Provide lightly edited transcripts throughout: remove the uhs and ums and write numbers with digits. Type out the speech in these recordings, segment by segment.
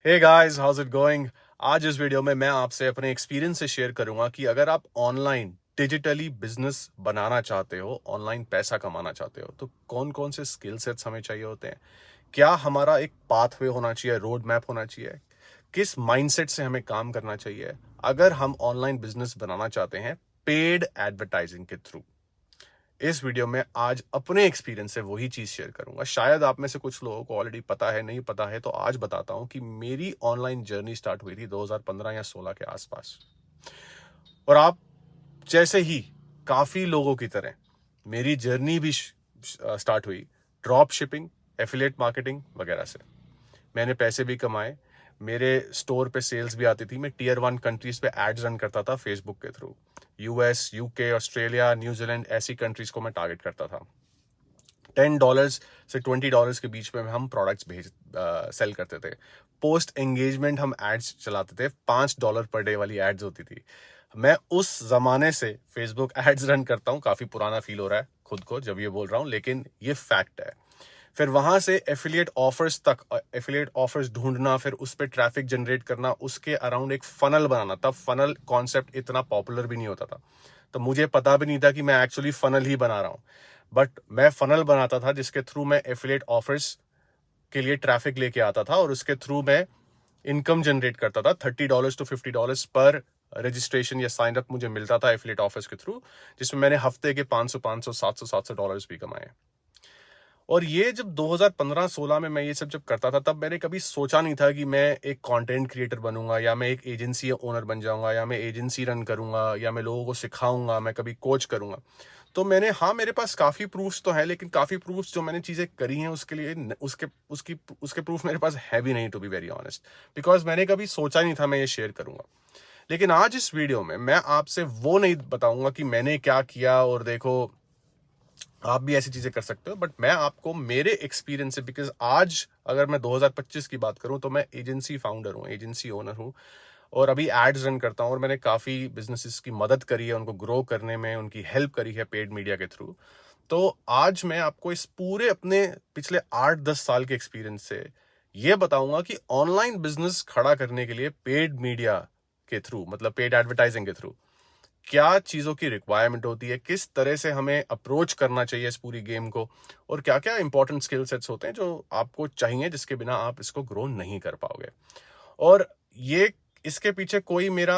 Hey guys, how's it going. आज इस video में मैं आपसे अपने एक्सपीरियंस से शेयर करूंगा कि अगर आप ऑनलाइन डिजिटली बिजनेस बनाना चाहते हो, ऑनलाइन पैसा कमाना चाहते हो, तो कौन कौन से स्किल सेट्स हमें चाहिए होते हैं। क्या हमारा एक पाथवे होना चाहिए, रोड मैप होना चाहिए, किस माइंडसेट से हमें काम करना चाहिए अगर हम ऑनलाइन बिजनेस बनाना चाहते हैं पेड एडवर्टाइजिंग के थ्रू। इस वीडियो में आज अपने एक्सपीरियंस से वही चीज शेयर करूंगा। शायद आप में से कुछ लोगों को ऑलरेडी पता है, नहीं पता है तो आज बताता हूं कि मेरी ऑनलाइन जर्नी स्टार्ट हुई थी 2015 या 16 के आसपास। और आप जैसे ही काफी लोगों की तरह मेरी जर्नी भी स्टार्ट हुई ड्रॉप शिपिंग, एफिलिएट मार्केटिंग वगैरह से। मैंने पैसे भी कमाए, मेरे स्टोर पे सेल्स भी आती थी। मैं टियर 1 कंट्रीज पे एड्स रन करता था फेसबुक के through. US, UK, Australia, New Zealand ऐसी कंट्रीज को मैं टारगेट करता था। $10 से $20 के बीच में हम प्रोडक्ट्स सेल करते थे। पोस्ट एंगेजमेंट हम एड्स चलाते थे, $5 पर डे वाली एड्स होती थी। मैं उस जमाने से फेसबुक एड्स रन करता हूं। काफी पुराना फील हो रहा है खुद को जब ये बोल रहा हूं, लेकिन ये फैक्ट है। फिर वहां से एफिलिएट ऑफर्स तक, एफिलिएट ऑफर्स ढूंढना, फिर उस पर ट्रैफिक जनरेट करना, उसके अराउंड एक फनल बनाना। तब फनल कॉन्सेप्ट इतना पॉपुलर भी नहीं होता था, तो मुझे पता भी नहीं था कि मैं एक्चुअली फनल ही बना रहा हूं। बट मैं फनल बनाता था जिसके थ्रू मैं एफिलिएट ऑफर्स के लिए ट्रैफिक लेके आता था और उसके थ्रू मैं इनकम जनरेट करता था। $30 to $50 पर रजिस्ट्रेशन या साइन अप मुझे मिलता था एफिलिएट ऑफर्स के थ्रू, जिसमें मैंने हफ्ते के 500 700 डॉलर्स भी कमाए। और ये जब 2015-16 में मैं ये सब जब करता था, तब मैंने कभी सोचा नहीं था कि मैं एक कंटेंट क्रिएटर बनूंगा, या मैं एक एजेंसी ओनर बन जाऊंगा, या मैं एजेंसी रन करूंगा, या मैं लोगों को सिखाऊंगा, मैं कभी कोच करूंगा। तो मैंने, हाँ, मेरे पास काफी प्रूफ्स तो है, लेकिन काफी प्रूफ्स जो मैंने चीजें करी हैं उसके लिए उसके प्रूफ मेरे पास है भी नहीं, to be very honest. Because मैंने कभी सोचा नहीं था मैं ये शेयर करूंगा। लेकिन आज इस वीडियो में मैं आपसे वो नहीं बताऊंगा कि मैंने क्या किया और देखो आप भी ऐसी चीजें कर सकते हो, बट मैं आपको मेरे एक्सपीरियंस से, बिकॉज आज अगर मैं 2025 की बात करूं तो मैं एजेंसी फाउंडर हूं, एजेंसी ओनर हूं, और अभी एड्स रन करता हूं। और मैंने काफी बिजनेसेस की मदद करी है, उनको ग्रो करने में उनकी हेल्प करी है पेड मीडिया के थ्रू। तो आज मैं आपको इस पूरे अपने पिछले 8-10 साल के एक्सपीरियंस से ये बताऊंगा कि ऑनलाइन बिजनेस खड़ा करने के लिए पेड मीडिया के थ्रू, मतलब पेड एडवर्टाइजिंग के थ्रू, क्या चीजों की रिक्वायरमेंट होती है, किस तरह से हमें अप्रोच करना चाहिए इस पूरी गेम को, और क्या क्या इंपॉर्टेंट स्किल सेट्स होते हैं जो आपको चाहिए, जिसके बिना आप इसको ग्रो नहीं कर पाओगे। और ये, इसके पीछे कोई मेरा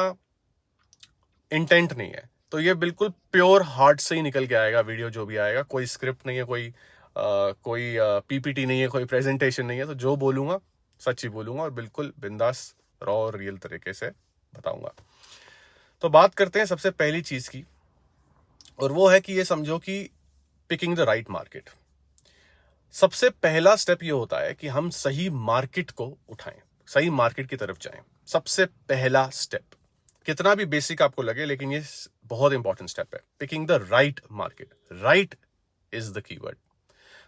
इंटेंट नहीं है, तो ये बिल्कुल प्योर हार्ट से ही निकल के आएगा वीडियो जो भी आएगा। कोई स्क्रिप्ट नहीं है, कोई पीपीटी नहीं है, कोई प्रेजेंटेशन नहीं है। तो जो बोलूंगा सच ही बोलूंगा और बिल्कुल बिंदास रॉ और रियल तरीके से बताऊंगा। तो बात करते हैं सबसे पहली चीज की, और वो है कि ये समझो कि पिकिंग द राइट मार्केट। सबसे पहला स्टेप ये होता है कि हम सही मार्केट को उठाएं, सही मार्केट की तरफ जाएं। सबसे पहला स्टेप, कितना भी बेसिक आपको लगे, लेकिन ये बहुत इंपॉर्टेंट स्टेप है, picking the right market. Right is the keyword.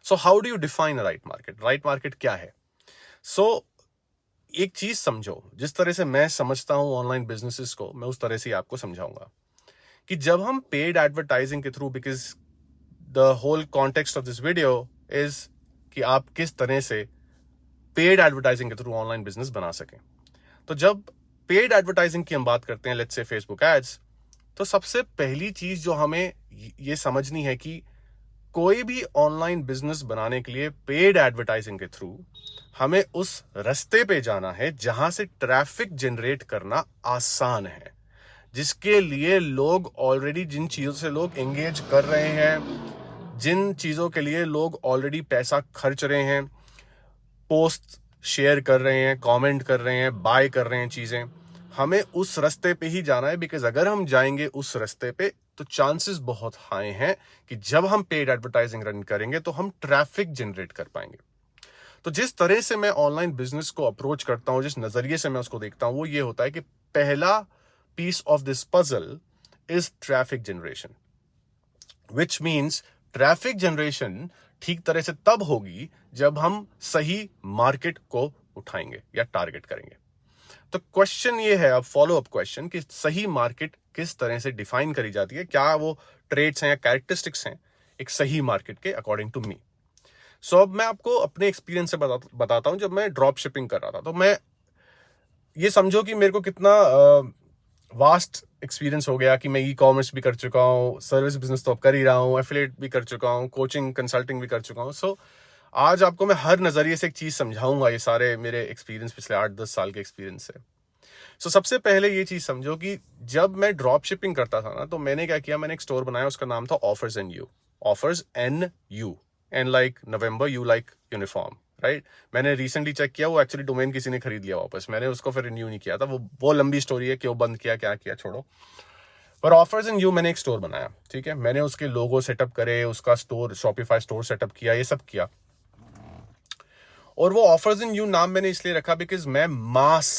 So how do you define right market? Right market क्या है? सो एक चीज समझो, जिस तरह से मैं समझता हूं ऑनलाइन बिजनेसेस को, मैं उस तरह से आपको समझाऊंगा कि जब हम पेड एडवर्टाइजिंग के through, because the whole context of this video is कि आप किस तरह से पेड एडवर्टाइजिंग के थ्रू ऑनलाइन बिजनेस बना सकें। तो जब पेड एडवर्टाइजिंग की हम बात करते हैं, लेट्स से फेसबुक एड्स, तो सबसे पहली चीज जो हमें ये समझनी है कि कोई भी ऑनलाइन बिजनेस बनाने के लिए पेड एडवर्टाइजिंग के थ्रू हमें उस रास्ते पे जाना है जहां से ट्रैफिक जनरेट करना आसान है, जिसके लिए लोग ऑलरेडी, जिन चीजों से लोग एंगेज कर रहे हैं, जिन चीजों के लिए लोग ऑलरेडी पैसा खर्च रहे हैं, पोस्ट शेयर कर रहे हैं, कमेंट कर रहे हैं, बाय कर रहे हैं चीजें, हमें उस रास्ते पे ही जाना है। बिकॉज अगर हम जाएंगे उस रास्ते पे तो चांसेस बहुत हाई हैं कि जब हम पेड एडवर्टाइजिंग रन करेंगे तो हम ट्रैफिक जनरेट कर पाएंगे। तो जिस तरह से मैं ऑनलाइन बिजनेस को अप्रोच करता हूं, जिस नजरिए से मैं उसको देखता हूं, वो ये होता है कि पहला piece of this puzzle is traffic generation, which means traffic generation ठीक तरह से तब होगी जब हम सही मार्केट को उठाएंगे या टारगेट करेंगे। तो क्वेश्चन ये है, अब फॉलो अप क्वेश्चन, कि सही मार्केट किस तरह से डिफाइन करी जाती है, क्या वो ट्रेड्स हैं या कैरेक्टरिस्टिक्स हैं एक सही मार्केट के अकॉर्डिंग टू मी। सो अब मैं आपको अपने एक्सपीरियंस से बताता हूं। जब मैं ड्रॉप शिपिंग कर रहा था, तो मैं ये समझो कि मेरे को कितना वास्ट एक्सपीरियंस हो गया कि मैं ई कॉमर्स भी कर चुका हूँ, सर्विस बिजनेस तो अब कर ही रहा हूँ, एफिलिएट भी कर चुका हूँ, कोचिंग कंसल्टिंग भी कर चुका हूँ। सो आज आपको मैं हर नजरिए से एक चीज समझाऊंगा, ये सारे मेरे एक्सपीरियंस पिछले 8-10 साल के एक्सपीरियंस है। सो सबसे पहले ये चीज समझो कि जब मैं ड्रॉप शिपिंग करता था ना, तो मैंने क्या किया, मैंने एक स्टोर बनाया, उसका नाम था offers and you. Offers N U, and like November, U like uniform, right. मैंने रिसेंटली चेक किया, वो एक्चुअली डोमेन किसी ने खरीद लिया वापस, मैंने उसको फिर रिन्यू नहीं किया था। वो लंबी स्टोरी है, क्यों बंद किया, क्या किया, छोड़ो। पर ऑफर्स एंड यू मैंने एक स्टोर बनाया, ठीक है। मैंने उसके लोगो सेटअप करे, उसका स्टोर, शॉपिफाई स्टोर सेटअप किया, ये सब किया। और वो ऑफर्स एंड यू नाम मैंने इसलिए रखा बिकॉज मैं मास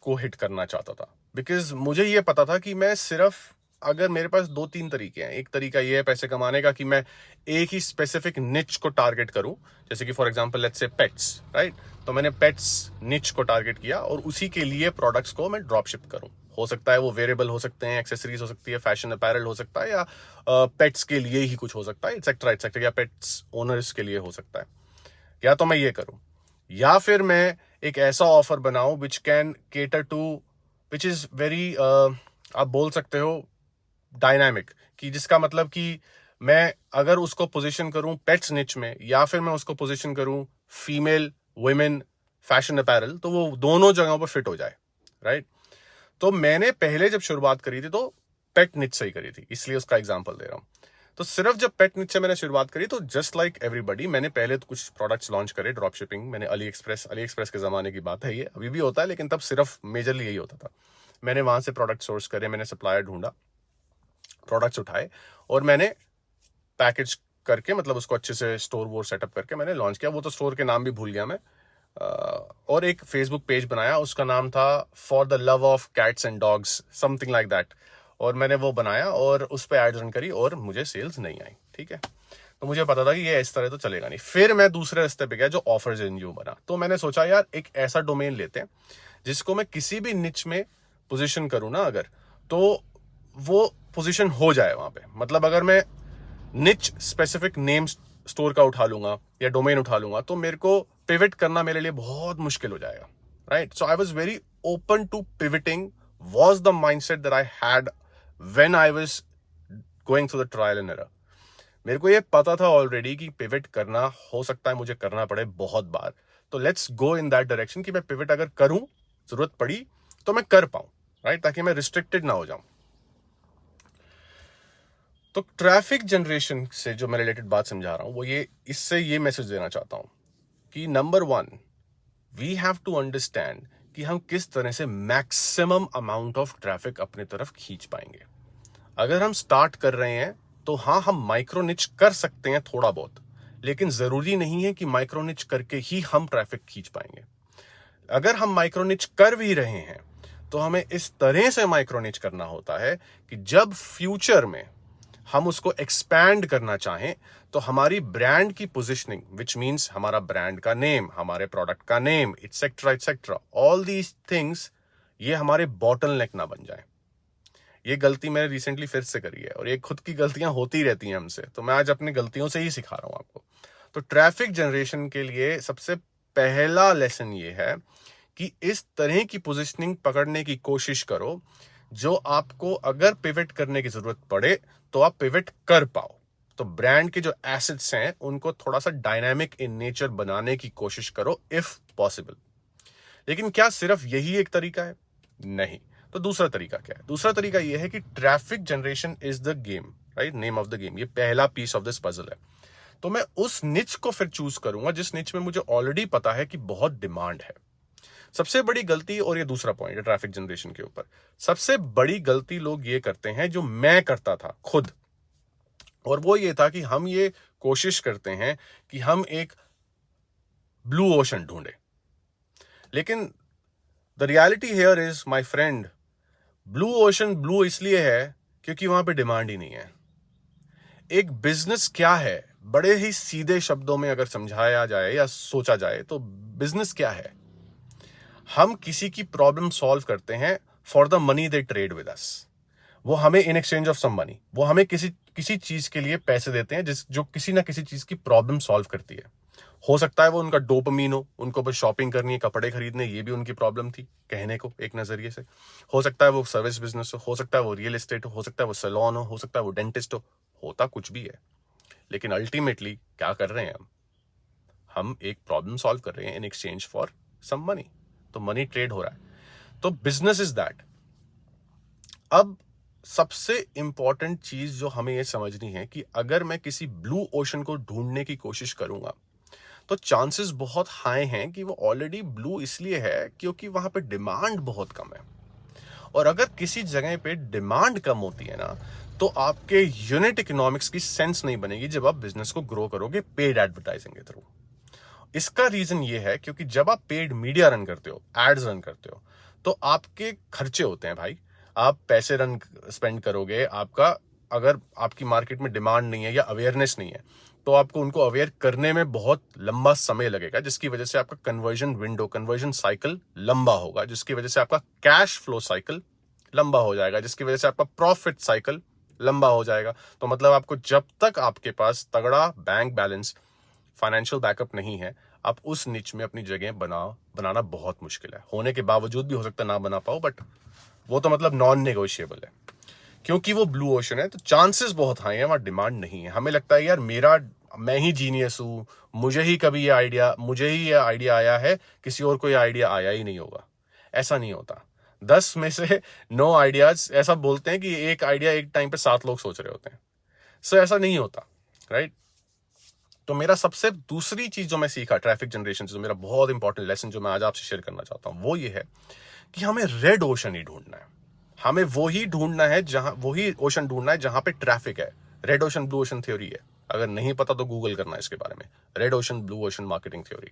को हिट करना चाहता था। बिकॉज मुझे ये पता था कि मैं सिर्फ, अगर मेरे पास 2-3 तरीके हैं। एक तरीका ये है पैसे कमाने का कि मैं एक ही स्पेसिफिक निच को टारगेट करूं, जैसे कि for example let's say pets, right. तो मैंने पेट्स निच को टारगेट किया और उसी के लिए प्रोडक्ट्स को मैं ड्रॉप शिप करूं। हो सकता है वो वेरिएबल हो सकते हैं, एक्सेसरीज हो सकती है, फैशन अपैरल हो सकता है, या पेट्स के लिए ही कुछ हो सकता है, एक्सेट्रा एक्सेट्रा, या पेट्स ओनर्स के लिए हो सकता है। या तो मैं ये करूं, या फिर मैं एक ऐसा ऑफर बनाऊं which can cater to, which is very, आप बोल सकते हो डायनामिक, कि जिसका मतलब कि मैं अगर उसको पोजीशन करूं पेट्स निच में, या फिर मैं उसको पोजीशन करूं फीमेल, वुमेन, फैशन अपैरल, तो वो दोनों जगहों पर फिट हो जाए, राइट। तो मैंने पहले जब शुरुआत करी थी तो पेट निच से ही करी थी, इसलिए उसका एग्जांपल दे रहा हूं। तो सिर्फ जब पेट निच से मैंने शुरुआत करी, तो जस्ट लाइक एवरीबडी, मैंने पहले तो कुछ प्रोडक्ट्स लॉन्च करे ड्रॉप शिपिंग। मैंने अली एक्सप्रेस के जमाने की बात है ये, अभी भी होता है, लेकिन तब सिर्फ मेजरली यही होता था। मैंने वहां से प्रोडक्ट सोर्स करे, मैंने सप्लायर ढूंढा, प्रोडक्ट्स उठाए, और मैंने पैकेज करके, मतलब उसको अच्छे से स्टोर वोर सेटअप करके मैंने लॉन्च किया। वो तो स्टोर के नाम भी भूल गया मैं। और एक फेसबुक पेज बनाया, उसका नाम था for the love of cats and dogs, something like that. और मैंने वो बनाया और उस पर एड रन करी, और मुझे सेल्स नहीं आई, ठीक है। तो मुझे पता था कि ये इस तरह तो चलेगा नहीं। फिर मैं दूसरे रास्ते पे गया, जो ऑफर्स एंड यू बना। तो मैंने सोचा यार एक ऐसा डोमेन लेते हैं जिसको मैं किसी भी निच में पोजीशन करूं ना अगर, तो वो पोजीशन हो जाए वहां पे। मतलब अगर मैं निच स्पेसिफिक नेम स्टोर का उठा लूंगा या डोमेन उठा लूंगा, तो मेरे को पिवट करना मेरे लिए बहुत मुश्किल हो जाएगा, right. So I was very open to pivoting, was the mindset that I had when I was going through the trial and error. मेरे को ये पता था ऑलरेडी कि पिवट करना हो सकता है मुझे करना पड़े बहुत बार। तो let's go in that direction कि मैं पिवट अगर करूं, जरूरत पड़ी तो मैं कर पाऊं, राइट, ताकि मैं रिस्ट्रिक्टेड ना हो जाऊं। तो ट्रैफिक जनरेशन से जो मैं रिलेटेड बात समझा रहा हूं, वो ये, इससे ये मैसेज देना चाहता हूं कि number 1, we have to understand कि हम किस तरह से मैक्सिमम अमाउंट ऑफ ट्रैफिक अपनी तरफ खींच पाएंगे। अगर हम स्टार्ट कर रहे हैं तो हाँ, हम माइक्रो निच कर सकते हैं थोड़ा बहुत, लेकिन जरूरी नहीं है कि माइक्रो निच करके ही हम ट्रैफिक खींच पाएंगे। अगर हम माइक्रो निच कर भी रहे हैं तो हमें इस तरह से माइक्रो निच करना होता है कि जब फ्यूचर में हम उसको एक्सपैंड करना चाहें, तो हमारी ब्रांड की पोजिशनिंग, विच मीन्स हमारा ब्रांड का नेम, हमारे प्रोडक्ट का name, etcetera, all these things, ये हमारे बॉटलनेक ना बन जाए। ये गलती मैंने रिसेंटली फिर से करी है, और ये खुद की गलतियां होती रहती हैं हमसे, तो मैं आज अपनी गलतियों से ही सिखा रहा हूं आपको। तो ट्रैफिक जनरेशन के लिए सबसे पहला लेसन ये है कि इस तरह की पोजीशनिंग पकड़ने की कोशिश करो जो आपको अगर पिवट करने की जरूरत पड़े तो आप पिवट कर पाओ। तो ब्रांड के जो एसेट्स हैं उनको थोड़ा सा डायनामिक इन नेचर बनाने की कोशिश करो इफ पॉसिबल। लेकिन क्या सिर्फ यही एक तरीका है? नहीं। तो दूसरा तरीका क्या है? दूसरा तरीका यह है कि traffic generation is the game, right, name of the game. ये पहला पीस ऑफ दिस पजल है। तो मैं उस निच को फिर चूज करूंगा जिस निच में मुझे ऑलरेडी पता है कि बहुत डिमांड है। सबसे बड़ी गलती, और ये दूसरा पॉइंट है ट्रैफिक जनरेशन के ऊपर, सबसे बड़ी गलती लोग ये करते हैं जो मैं करता था खुद, और वो ये था कि हम ये कोशिश करते हैं कि हम एक ब्लू ओशन ढूंढे। लेकिन the reality here is my friend, blue ocean blue इसलिए है क्योंकि वहां पे डिमांड ही नहीं है। एक बिजनेस क्या है, बड़े ही सीधे शब्दों में अगर समझाया जाए या सोचा जाए तो बिजनेस क्या है? हम किसी की प्रॉब्लम सॉल्व करते हैं for the money they trade with us. वो हमें in exchange of some money, वो हमें किसी चीज के लिए पैसे देते हैं जो किसी ना किसी चीज की प्रॉब्लम सॉल्व करती है। हो सकता है वो उनका डोपामीन उनको बस शॉपिंग करनी है, कपड़े खरीदने, ये भी उनकी प्रॉब्लम थी कहने को एक नजरिए से। हो सकता है वो सर्विस बिजनेस हो सकता है वो रियल एस्टेट हो सकता है वो सैलून हो सकता है वो डेंटिस्ट होता कुछ भी है, लेकिन अल्टीमेटली क्या कर रहे हैं हम एक प्रॉब्लम सॉल्व कर रहे हैं in exchange for some money. तो मनी ट्रेड हो रहा है, तो बिजनेस इज दैट। अब सबसे इंपॉर्टेंट चीज जो हमें यह समझनी है कि अगर मैं किसी ब्लू ओशन को ढूंढने की कोशिश करूंगा तो चांसेस बहुत हाई हैं कि वो ऑलरेडी ब्लू इसलिए है क्योंकि वहां पे डिमांड बहुत कम है। और अगर किसी जगह पे डिमांड कम होती है ना, तो आपके यूनिट इकोनॉमिक्स की सेंस नहीं बनेगी जब आप बिजनेस को ग्रो करोगे पेड एडवर्टाइजिंग के थ्रू। इसका रीजन ये है क्योंकि जब आप पेड मीडिया रन करते हो, एड्स रन करते हो, तो आपके खर्चे होते हैं भाई। आप पैसे स्पेंड करोगे, आपका अगर आपकी मार्केट में डिमांड नहीं है या अवेयरनेस नहीं है तो आपको उनको अवेयर करने में बहुत लंबा समय लगेगा, जिसकी वजह से आपका कन्वर्जन साइकिल लंबा होगा, जिसकी वजह से आपका कैश फ्लो साइकिल लंबा हो जाएगा, जिसकी वजह से आपका प्रॉफिट साइकिल लंबा हो जाएगा। तो मतलब आपको जब तक आपके पास तगड़ा बैंक बैलेंस, फाइनेंशियल बैकअप नहीं है, आप उस निच में अपनी जगह बनाना बहुत मुश्किल है। होने के बावजूद भी हो सकता है ना बना पाओ, बट वो तो मतलब नॉन नेगोशिएबल है क्योंकि वो ब्लू ओशन है। तो चांसेस बहुत हाई है, वहां डिमांड नहीं है। हमें लगता है यार मैं ही जीनियस हूं, मुझे ही ये आइडिया आया है, किसी और को ये आइडिया आया ही नहीं होगा। ऐसा नहीं होता। 10 में से 9 आइडियाज ऐसा बोलते हैं कि एक आइडिया एक टाइम पे 7 लोग सोच रहे होते हैं। सो ऐसा नहीं होता, राइट। तो मेरा सबसे दूसरी चीज जो मैं सीखा ट्रैफिक जनरेशन से, जो मेरा बहुत इंपॉर्टेंट लेसन जो मैं आज आपसे शेयर करना चाहता हूं, वो ये है कि हमें रेड ओशन ही ढूंढना है। हमें वही ओशन ढूंढना है जहां पे ट्रैफिक है। Red ocean blue ocean theory है, अगर नहीं पता तो गूगल करना है इसके बारे में, red ocean blue ocean marketing theory.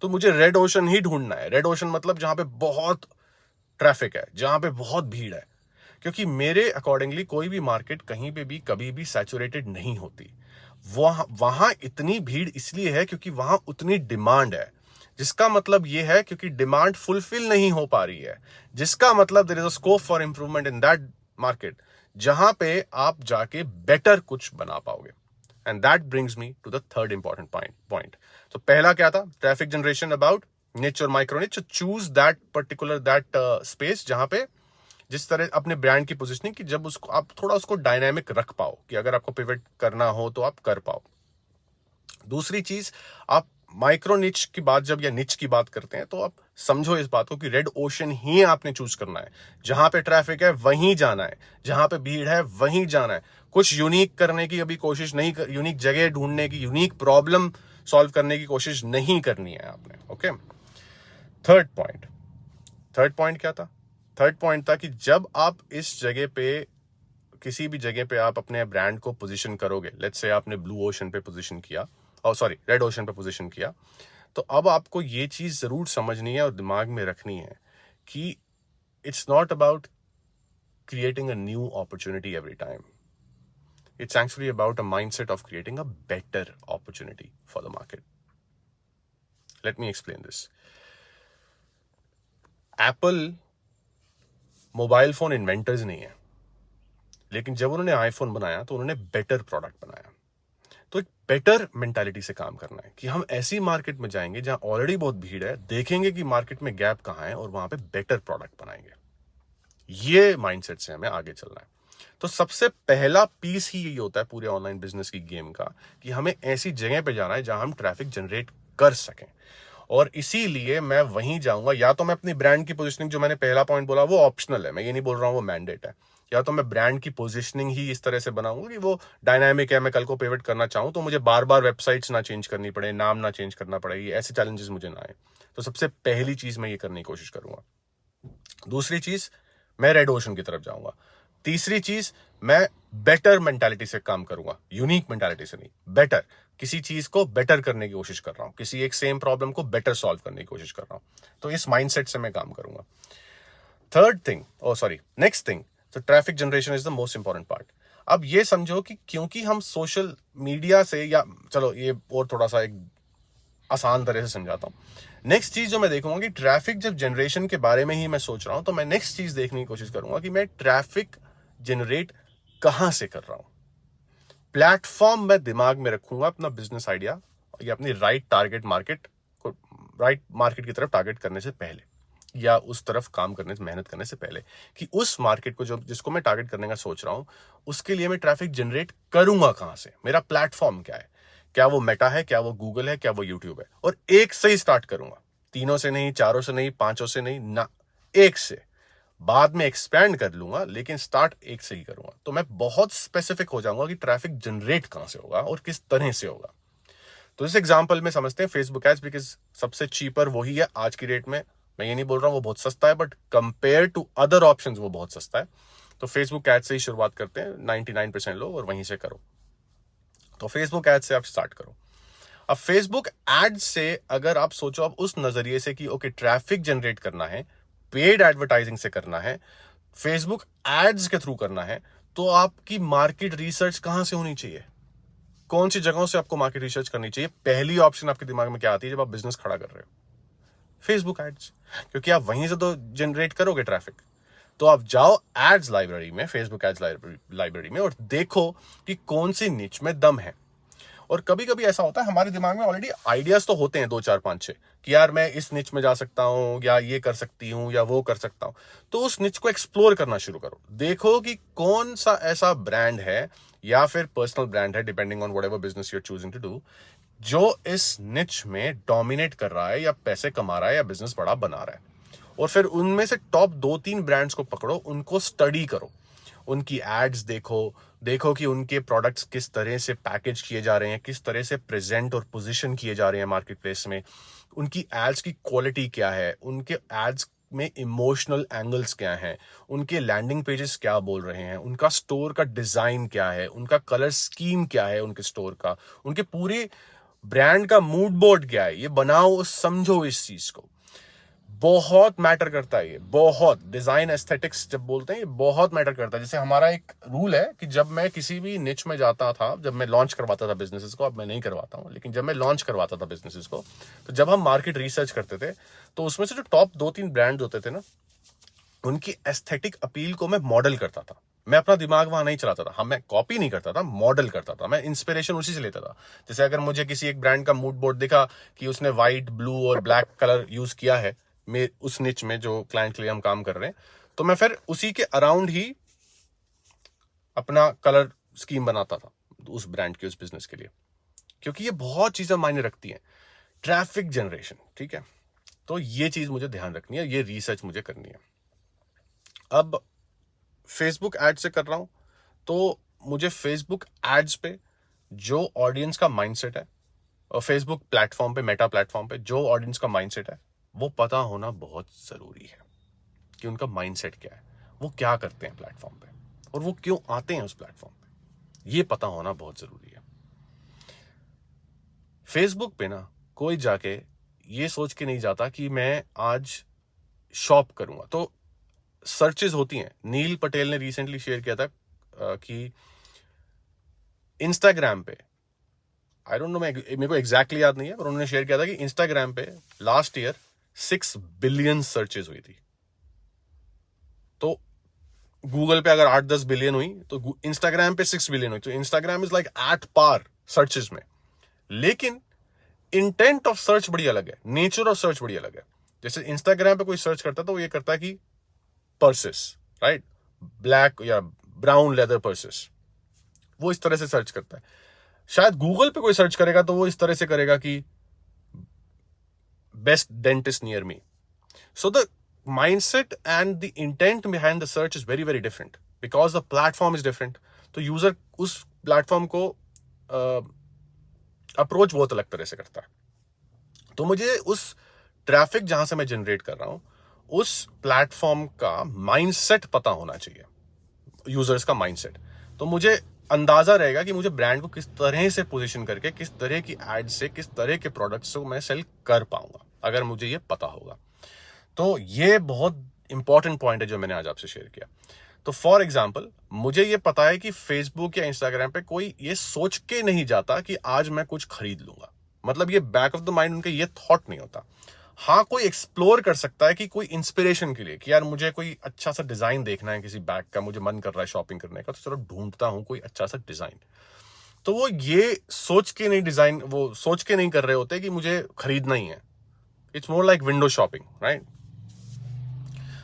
तो मुझे रेड ओशन ही ढूंढना है। रेड ओशन मतलब जहां पे बहुत ट्रैफिक है, जहां पे बहुत भीड़ है, क्योंकि मेरे अकॉर्डिंगली कोई भी मार्केट कहीं पे भी कभी भी सैचुरेटेड नहीं होती। वहां इतनी भीड़ इसलिए है क्योंकि वहां उतनी डिमांड है, जिसका मतलब यह है क्योंकि डिमांड फुलफिल नहीं हो पा रही है, जिसका मतलब there is a scope for improvement in that market, जहां पे आप जाके बेटर कुछ बना पाओगे। And that brings me to the third important point. तो पहला क्या था? ट्रैफिक जनरेशन अबाउट निच और माइक्रो निच। चूज दैट स्पेस जहां पे जिस तरह अपने ब्रांड की पोजीशनिंग की, जब उसको आप थोड़ा उसको डायनामिक रख पाओ कि अगर आपको पिवट करना हो तो आप कर पाओ। दूसरी चीज, आप माइक्रो निच की बात जब या निच की बात करते हैं तो आप समझो इस बात को कि रेड ओशन ही आपने चूज करना है। जहां पे ट्रैफिक है वहीं जाना है, जहां पे भीड़ है वहीं जाना है। कुछ यूनिक करने की अभी कोशिश नहीं कर, यूनिक जगह ढूंढने की, यूनिक प्रॉब्लम सॉल्व करने की कोशिश नहीं करनी है आपने। ओके। थर्ड पॉइंट क्या था? थर्ड पॉइंट था कि जब आप इस जगह पे, किसी भी जगह पे आप अपने ब्रांड को पोजीशन करोगे, लेट्स से आपने ब्लू ओशन पे पोजीशन किया, रेड ओशन पे पोजीशन किया, तो अब आपको ये चीज जरूर समझनी है और दिमाग में रखनी है कि it's not about creating a new opportunity every time. It's actually about a mindset of creating a better opportunity for the market. Let me explain this. Apple mobile phone inventors नहीं है, लेकिन जब उन्होंने आईफोन बनाया तो उन्होंने better product बनाया। तो एक बेटर मेंटालिटी से काम करना है कि हम ऐसी मार्केट में जाएंगे जहां ऑलरेडी बहुत भीड़ है, देखेंगे कि मार्केट में गैप कहां है और वहां पे बेटर प्रोडक्ट बनाएंगे। ये माइंडसेट से हमें आगे चलना है। तो सबसे पहला पीस ही यही होता है पूरे ऑनलाइन बिजनेस की गेम का कि हमें ऐसी जगह पे जाना है जहां हम ट्रैफिक जनरेट कर सकें। और इसीलिए मैं वहीं जाऊंगा, या तो मैं अपनी ब्रांड की पोजीशनिंग, जो मैंने पहला पॉइंट बोला वो ऑप्शनल है, मैं ये नहीं बोल रहा हूं वो मैंडेट है, या तो मैं ब्रांड की पोजीशनिंग ही इस तरह से बनाऊंगा कि वो डायनामिक है, मैं कल को पिवट करना चाहूं तो मुझे बार बार वेबसाइट्स ना चेंज करनी पड़े, नाम ना चेंज करना पड़े, ये ऐसे चैलेंजेस मुझे ना आए। तो सबसे पहली चीज मैं ये करने की कोशिश करूंगा। दूसरी चीज, मैं रेड ओशन की तरफ जाऊंगा। तीसरी चीज, मैं बेटर मेंटालिटी से काम करूंगा, यूनिक मेंटालिटी से नहीं, बेटर, किसी चीज को बेटर करने की कोशिश कर रहा हूं, किसी एक सेम प्रॉब्लम को बेटर सॉल्व करने की कोशिश कर रहा हूं। तो इस माइंडसेट से मैं काम करूंगा। नेक्स्ट थिंग, तो traffic generation is the most important part. अब ये समझो कि क्योंकि हम सोशल मीडिया से, या चलो ये और थोड़ा सा एक आसान तरह से समझाता हूं। नेक्स्ट चीज जो मैं देखूंगा कि ट्रैफिक जब जनरेशन के बारे में ही मैं सोच रहा हूं, तो मैं नेक्स्ट चीज देखने की कोशिश करूंगा कि मैं ट्रैफिक जनरेट कहां से कर रहा हूं। प्लेटफॉर्म मैं दिमाग में रखूंगा अपना बिजनेस आइडिया या अपनी राइट टारगेट मार्केट को, राइट मार्केट की तरफ टारगेट करने से पहले, या उस तरफ काम करने से, मेहनत करने से पहले, कि उस मार्केट को जो जिसको मैं टारगेट करने का सोच रहा हूं, उसके लिए मैं ट्रैफिक जनरेट करूंगा कहां से, मेरा प्लेटफॉर्म क्या है, क्या वो मेटा है, क्या वो गूगल है, क्या वो यूट्यूब है, और एक से ही स्टार्ट करूंगा, 3 से नहीं, 4 से नहीं, 5 से नहीं ना, एक से। बाद में एक्सपैंड कर लूंगा, लेकिन स्टार्ट एक से ही करूंगा। तो मैं बहुत स्पेसिफिक हो जाऊंगा कि ट्रैफिक जनरेट कहां से होगा और किस तरह से होगा। तो इस एग्जांपल में समझते हैं फेसबुक एड्स, बिकॉज सबसे चीपर वही है आज की डेट में। मैं ये नहीं बोल रहा हूं वो बहुत सस्ता है, but compare to other options वो बहुत सस्ता है। तो फेसबुक एड्स से ही शुरुआत करते हैं, 99% लो और वहीं से करो। तो फेसबुक एड्स से आप स्टार्ट करो। अब फेसबुक एड्स से अगर आप सोचो, अब उस नजरिए से कि ओके ट्रैफिक जनरेट करना है, पेड एडवर्टाइजिंग से करना है, फेसबुक एड्स के थ्रू करना है, तो आपकी मार्केट रिसर्च कहां से होनी चाहिए, कौन सी जगहों से आपको मार्केट रिसर्च करनी चाहिए? पहली ऑप्शन आपके दिमाग में क्या आती है जब आप बिजनेस खड़ा कर रहे हो? फेसबुक एड्स, क्योंकि आप वहीं से तो जनरेट करोगे ट्रैफिक। तो आप जाओ एड्स लाइब्रेरी में, फेसबुक एड्स लाइब्रेरी में, और देखो कि कौन सी निच में दम है। और कभी कभी ऐसा होता है हमारे दिमाग में ऑलरेडी आइडियाज तो होते हैं 2 4 5 6 कि यार मैं इस निच में जा सकता हूं, या ये कर सकती हूं, या वो कर सकता हूं। तो उस निच को एक्सप्लोर करना शुरू करो, देखो कि कौन सा ऐसा ब्रांड है या फिर पर्सनल ब्रांड है, depending on whatever business you are choosing to do, जो इस निच में डोमिनेट कर रहा है, या पैसे कमा रहा है, या बिजनेस बड़ा बना रहा है। और फिर उनमें से टॉप 2-3 ब्रांड्स को पकड़ो, उनको स्टडी करो, उनकी एड्स देखो कि उनके प्रोडक्ट्स किस तरह से पैकेज किए जा रहे हैं, किस तरह से प्रेजेंट और पोजीशन किए जा रहे हैं मार्केट प्लेस में, उनकी एड्स की क्वालिटी क्या है, उनके एड्स में इमोशनल एंगल्स क्या हैं, उनके लैंडिंग पेजेस क्या बोल रहे हैं, उनका स्टोर का डिजाइन क्या है, उनका कलर स्कीम क्या है उनके स्टोर का, उनके पूरे ब्रांड का मूड बोर्ड क्या है। ये बनाओ, समझो इस चीज को। बहुत मैटर करता है ये, बहुत। डिजाइन एस्थेटिक्स जब बोलते हैं, ये बहुत मैटर करता है। जैसे हमारा एक रूल है कि जब मैं किसी भी निच में जाता था, जब मैं लॉन्च करवाता था बिजनेसेस को, अब मैं नहीं करवाता हूं, लेकिन जब मैं लॉन्च करवाता था बिजनेसेस को, तो जब हम मार्केट रिसर्च करते थे, तो उसमें से जो टॉप 2-3 ब्रांड होते थे ना, उनकी एस्थेटिक अपील को मैं मॉडल करता था। मैं अपना दिमाग वहां नहीं चलाता था, मैं कॉपी नहीं करता था, मॉडल करता था, मैं इंस्पिरेशन उसी से लेता था। जैसे अगर मुझे किसी एक ब्रांड का मूड बोर्ड दिखा कि उसने व्हाइट, ब्लू और ब्लैक कलर यूज किया है उस निच में जो क्लाइंट के लिए हम काम कर रहे हैं, तो मैं फिर उसी के अराउंड ही अपना कलर स्कीम बनाता था उस ब्रांड के, उस बिजनेस के लिए। क्योंकि ये बहुत चीजें मायने रखती हैं। ट्रैफिक जनरेशन, ठीक है, तो ये चीज मुझे ध्यान रखनी है, ये रिसर्च मुझे करनी है। अब फेसबुक एड से कर रहा हूं, तो मुझे फेसबुक एड्स पे जो ऑडियंस का माइंडसेट है, और फेसबुक प्लेटफॉर्म पे, मेटा प्लेटफॉर्म पे जो ऑडियंस का माइंडसेट है, वो पता होना बहुत जरूरी है कि उनका माइंडसेट क्या है, वो क्या करते हैं प्लेटफॉर्म पे, और वो क्यों आते हैं उस प्लेटफॉर्म पे। ये पता होना बहुत जरूरी है। फेसबुक पे ना कोई जाके ये सोच के नहीं जाता कि मैं आज शॉप करूंगा। तो सर्चेज होती हैं। नील पटेल ने रिसेंटली शेयर किया था कि इंस्टाग्राम पे, आई डोंट नो, मेरे को एग्जैक्टली याद नहीं है, पर उन्होंने शेयर किया था कि इंस्टाग्राम पे लास्ट ईयर 6 बिलियन सर्चेज हुई थी। तो गूगल पे अगर 8-10 बिलियन हुई, तो इंस्टाग्राम पे 6 बिलियन हुई। तो Instagram is like at par searches में। लेकिन इंटेंट ऑफ सर्च बड़ी अलग है, नेचर ऑफ सर्च बड़ी अलग है। जैसे इंस्टाग्राम पे कोई सर्च करता है तो वो ये करता है कि पर्सेस, राइट, ब्लैक या ब्राउन लेदर पर्सेस, वो इस तरह से सर्च करता है। शायद गूगल पे कोई सर्च करेगा तो वो इस तरह से करेगा कि best dentist near me. So the mindset and the intent behind the search is very very different because the platform is different. तो यूजर उस प्लेटफॉर्म को अप्रोच बहुत अलग तरह से करता है। तो मुझे उस ट्रैफिक जहां से मैं जनरेट कर रहा हूं, उस प्लेटफॉर्म का माइंडसेट पता होना चाहिए, यूजर्स का माइंडसेट। तो मुझे अंदाजा रहेगा कि मुझे ब्रांड को किस तरह से पोजीशन करके, किस तरह की एड से, किस तरह के प्रोडक्ट्स को मैं सेल कर पाऊंगा, अगर मुझे ये पता होगा। तो ये बहुत इंपॉर्टेंट पॉइंट है जो मैंने आज आपसे शेयर किया। तो फॉर एग्जाम्पल, मुझे ये पता है कि फेसबुक या इंस्टाग्राम पे कोई ये सोच के नहीं जाता कि आज मैं कुछ खरीद लूंगा। मतलब ये बैक ऑफ द माइंड उनके ये थॉट नहीं होता। हाँ, कोई एक्सप्लोर कर सकता है कि कोई इंस्पिरेशन के लिए कि यार मुझे कोई अच्छा सा डिजाइन देखना है किसी बैग का, मुझे मन कर रहा है शॉपिंग करने का, तो चलो ढूंढता हूं कोई अच्छा सा डिजाइन। तो वो ये सोच के नहीं डिजाइन, वो सोच के नहीं कर रहे होते कि मुझे खरीदना ही है. It's more like window shopping, right?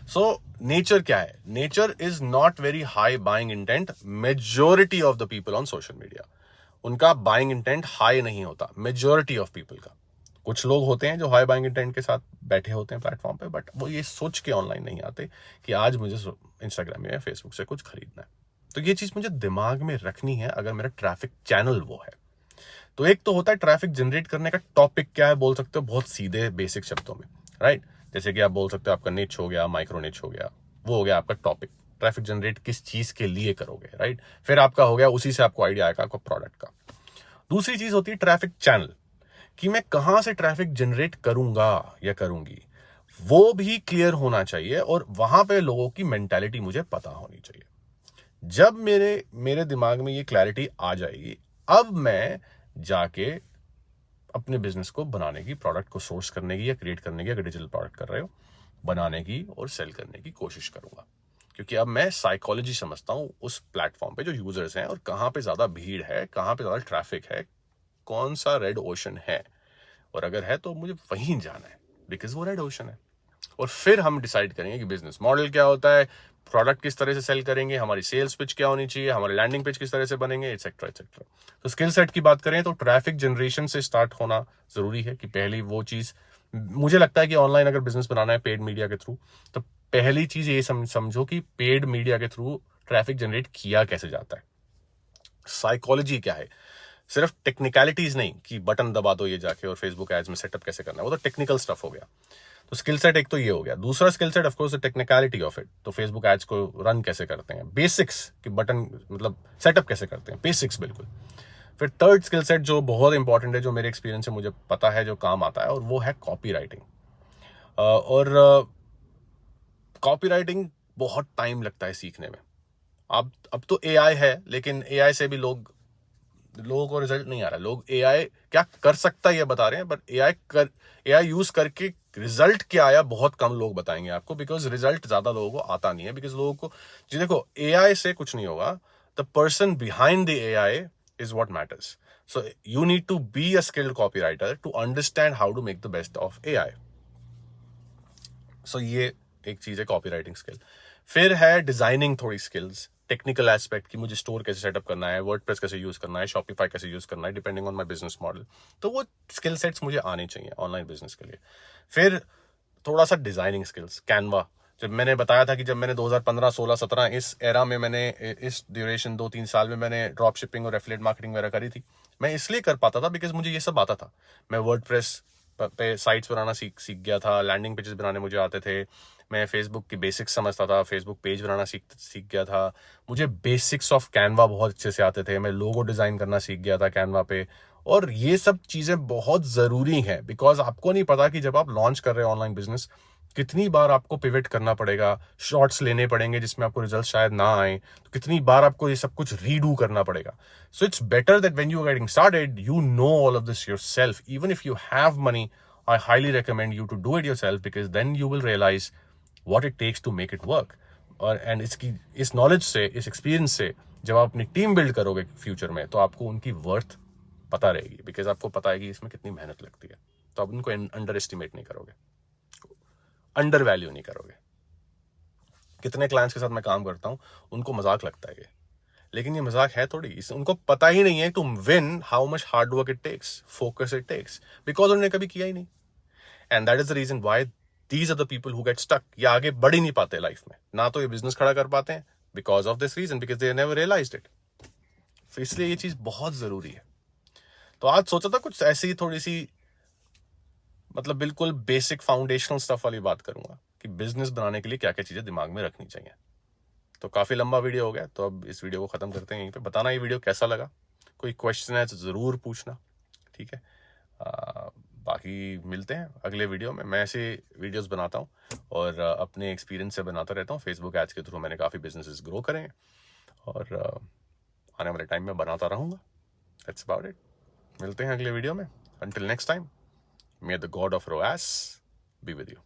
So nature क्या है? Nature is not very high buying intent. Majority of the people on social media, उनका बाइंग इंटेंट हाई नहीं होता. मेजोरिटी ऑफ पीपल का. कुछ लोग होते हैं जो हाई बाइंग इंटेंट के साथ बैठे होते हैं प्लेटफॉर्म पे, बट वो ये सोच के ऑनलाइन नहीं आते कि आज मुझे इंस्टाग्राम या फेसबुक से कुछ खरीदना है. तो ये चीज मुझे दिमाग में रखनी है अगर मेरा ट्रैफिक चैनल वो है. तो एक तो होता है ट्रैफिक जनरेट करने का टॉपिक क्या है, बोल सकते हो बहुत सीधे बेसिक शब्दों में, राइट? जैसे कि आप बोल सकते हो आपका निच हो गया, माइक्रो निच हो गया, वो हो गया आपका टॉपिक. ट्रैफिक जनरेट किस चीज के लिए करोगे, राइट? फिर आपका हो गया, उसी से आपको आइडिया आएगा आपको प्रोडक्ट का. दूसरी चीज होती है ट्रैफिक चैनल, कि मैं कहां से ट्रैफिक जनरेट करूंगा या करूंगी, वो भी क्लियर होना चाहिए. और वहां पे लोगों की मेंटालिटी मुझे पता होनी चाहिए. जब मेरे दिमाग में ये क्लैरिटी आ जाएगी, अब मैं जाके अपने बिजनेस को बनाने की, प्रोडक्ट को सोर्स करने की या क्रिएट करने की, अगर डिजिटल प्रोडक्ट कर रहे हो, बनाने की और सेल करने की कोशिश करूंगा. क्योंकि अब मैं साइकोलॉजी समझता हूं उस प्लेटफॉर्म पे जो यूजर्स हैं, और कहां पे ज्यादा भीड़ है, कहां पे ज्यादा ट्रैफिक है, कौन सा रेड ओशन है, और अगर है तो मुझे वहीं जाना है बिकॉज वो रेड ओशन है. और फिर हम डिसाइड करेंगे कि बिजनेस मॉडल क्या होता है, प्रोडक्ट किस तरह से सेल करेंगे, हमारी सेल्स पिच क्या होनी चाहिए, हमारे लैंडिंग पिच किस तरह से बनेंगे, एक्सेट्रा एक्सेट्रा. तो स्किल सेट की बात करें तो ट्रैफिक जनरेशन से स्टार्ट होना जरूरी है. कि पहली वो चीज, मुझे लगता है कि ऑनलाइन अगर बिजनेस बनाना है पेड मीडिया के थ्रू, तो पहली चीज ये समझो कि पेड मीडिया के थ्रू ट्रैफिक जनरेट किया कैसे जाता है, साइकोलॉजी क्या है. सिर्फ टेक्निकलिटीज नहीं कि बटन दबा दो ये जाके और फेसबुक एड्स में सेटअप कैसे करना है, वो तो टेक्निकल स्टफ हो गया. तो स्किल सेट एक तो ये हो गया. दूसरा skill set of course technicality of it, तो फेसबुक एड्स को रन कैसे करते हैं, बेसिक्स कि बटन मतलब सेटअप कैसे करते हैं, बेसिक्स बिल्कुल. फिर थर्ड स्किल सेट जो बहुत इंपॉर्टेंट है, जो मेरे एक्सपीरियंस से मुझे पता है जो काम आता है, और वो है कॉपी राइटिंग. और कॉपी राइटिंग बहुत टाइम लगता है सीखने में. अब तो एआई है, लेकिन एआई से भी लोगों को रिजल्ट नहीं आ रहा. लोग एआई क्या कर सकता है ये बता रहे हैं, बट एआई यूज करके रिजल्ट क्या आया बहुत कम लोग बताएंगे आपको, बिकॉज रिजल्ट ज्यादा लोगों को आता नहीं है. बिकॉज लोगों को जी देखो, एआई से कुछ नहीं होगा. The person behind the AI is what matters. So you need to be a skilled copy writer to understand how to make the best of AI. So ये एक चीज है कॉपी राइटिंग स्किल. फिर है डिजाइनिंग थोड़ी skills, technical aspect की, मुझे store कैसे सेटअप करना है, वर्डप्रेस कैसे यूज करना है, शॉपिफाई कैसे यूज करना है, depending on my business model. तो वो स्किल सेट्स मुझे आने चाहिए ऑनलाइन बिजनेस के लिए. फिर थोड़ा सा डिजाइनिंग स्किल्स, कैनवा. जब मैंने बताया था कि जब मैंने 2015, 16, 17 इस एरा में, मैंने इस ड्यूरेशन 2-3 साल में मैंने ड्रॉप शिपिंग और एफिलिएट मार्केटिंग वगैरह करी थी. मैं इसलिए कर पाता था बिकॉज मुझे ये सब आता था. मैं वर्डप्रेस पे साइट्स बनाना सीख गया था, लैंडिंग पेजेस बनाने मुझे आते थे, मैं फेसबुक की बेसिक्स समझता था, फेसबुक पेज बनाना सीख गया था, मुझे बेसिक्स ऑफ कैनवा बहुत अच्छे से आते थे, मैं लोगो डिजाइन करना सीख गया था कैनवा पे. और ये सब चीजें बहुत जरूरी हैं, बिकॉज आपको नहीं पता कि जब आप लॉन्च कर रहे हो ऑनलाइन बिजनेस, कितनी बार आपको पिवट करना पड़ेगा, शॉर्ट्स लेने पड़ेंगे जिसमें आपको रिजल्ट शायद ना आए, तो कितनी बार आपको ये सब कुछ रीडू करना पड़ेगा. So it's better that when you are getting started you know all of this yourself. Even if you have money, I highly recommend you to do it yourself, because then you will realize what it takes to make it work. और and इस knowledge से, इस experience से जब आप अपनी team build करोगे future में, तो आपको उनकी वर्थ पता रहेगी, बिकॉज आपको पता है कि इसमें कितनी मेहनत लगती है. तो आप उनको अंडर एस्टिमेट नहीं करोगे, अंडर वैल्यू नहीं करोगे. कितने क्लाइंट्स के साथ मैं काम करता हूं, उनको मजाक लगता है ये, लेकिन ये मजाक है थोड़ी. उनको पता ही नहीं है to win how much hard work it takes, focus it takes, because उन्होंने कभी किया ही नहीं. And that is the reason why these are the people who get stuck. ये आगे बढ़ ही नहीं पाते लाइफ में, ना तो ये बिजनेस खड़ा कर पाते हैं because of this reason, because they never realised it. तो इसलिए ये चीज बहुत जरूरी है. तो आज सोचा था कुछ ऐसी थोड़ी सी, मतलब बिल्कुल बेसिक फाउंडेशनल स्टफ वाली बात करूंगा कि बिजनेस बनाने के लिए क्या क्या चीजें दिमाग में रखनी चाहिए. तो काफी लंबा वीडियो हो गया, तो अब इस वीडियो को खत्म करते हैं यहीं पे. बताना ये वीडियो कैसा लगा, कोई क्वेश्चन है तो जरूर पूछना, ठीक है. बाकी मिलते हैं अगले वीडियो में. मैं ऐसे वीडियोस बनाता हूँ और अपने एक्सपीरियंस से बनाता रहता हूँ. फेसबुक एड्स के थ्रू मैंने काफ़ी बिजनेसेस ग्रो करे हैं, और आने वाले टाइम में बनाता रहूँगा. That's about it. मिलते हैं अगले वीडियो में. Until next time, may the god of roses be with you.